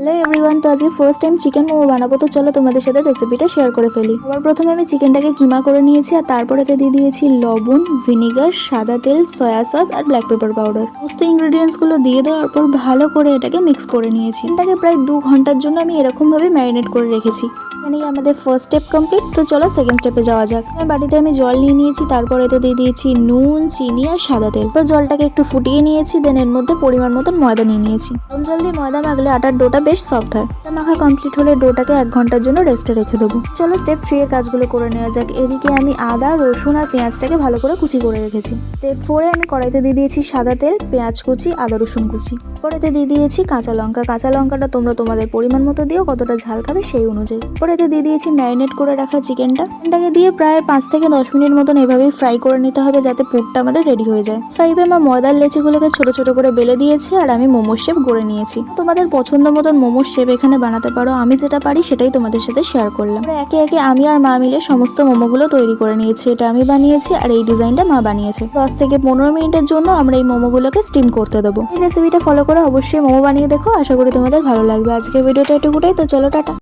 Hello everyone, তো আজকে first time chicken momo বানাবো। তো চলো তোমাদের সাথে রেসিপিটা শেয়ার করে ফেলি। আবার প্রথমে আমি চিকেনটাকে কিমা করে নিয়েছি আর তারপরে এতে দিয়ে দিয়েছি লবণ, ভিনিগার, সাদা তেল, সয়া সস আর ব্ল্যাক পেপার পাউডার। সমস্ত ইনগ্রেডিয়েন্টস গুলো দিয়ে দেওয়ার পর ভালো করে এটাকে মিক্স করে নিয়েছি। এটাকে প্রায় 2 ঘন্টার জন্য আমি এরকম ভাবে ম্যারিনেট করে রেখেছি। এখানেই আমাদের ফার্স্ট স্টেপ কমপ্লিট। তো চলো সেকেন্ড স্টেপে যাওয়া যাক। বাটিতে আমি জল নিয়ে নিয়েছি, তারপর এতে দিয়ে দিয়েছি নুন, চিনি আর সাদা তেল। তো জলটাকে একটু ফুটিয়ে নিয়েছি, দেন এর মধ্যে পরিমাণ মতন ময়দা নিয়ে নিয়েছি। কম জল দিয়ে ময়দা মাখলে আটার ডোটা বেশ সফট হয়। মাখা কমপ্লিট হলে ডোটাকে 1 ঘন্টার জন্য রেস্টে রেখে দেবো। চলো স্টেপ 3 এর কাজগুলো করে নেওয়া যাক। এদিকে আমি আদা, রসুন আর পেঁয়াজটাকে ভালো করে কুচি করে রেখেছি। স্টেপ 4 এ আমি কড়াইতে দিয়ে দিয়েছি সাদা তেল, পেঁয়াজ কুচি, আদা রসুন কুচি। পরেতে দিয়ে দিয়েছি কাঁচা লঙ্কা। কাঁচা লঙ্কাটা তোমরা তোমাদের পরিমাণ মতো দিও, কতটা ঝাল খাবে সেই অনুযায়ী। পরেতে দিয়ে দিয়েছি ম্যারিনেট করে রাখা চিকেনটাকে দিয়ে প্রায় 5 থেকে 10 মিনিট মতন এভাবেই ফ্রাই করে নিতে হবে, যাতে পুরটা আমাদের রেডি হয়ে যায়। ফ্রাইপে আমার ময়দার লেচিগুলোকে ছোট ছোট করে বেলে দিয়েছি আর আমি মোমোর শেপ গড়ে নিয়েছি। তোমাদের পছন্দ মতন মোমোর শেপ এখানে বানাতে পারো, আমি যেটা পারি সেটাই তোমাদের সাথে শেয়ার করলাম। একে একে আমি আর মা মিলে সমস্ত মোমোগুলো তৈরি করে নিয়েছি। এটা আমি বানিয়েছি আর এই ডিজাইনটা মা বানিয়েছে। 10 থেকে 15 মিনিটের জন্য আমরা এই মোমোগুলোকে স্টিম করতে দেবো। এই রেসিপিটা ফলো করে অবশ্যই মোমো বানিয়ে দেখো, আশা করি তোমাদের ভালো লাগবে। আজকের ভিডিওটা এটুকুটাই, তো চলো টাটা।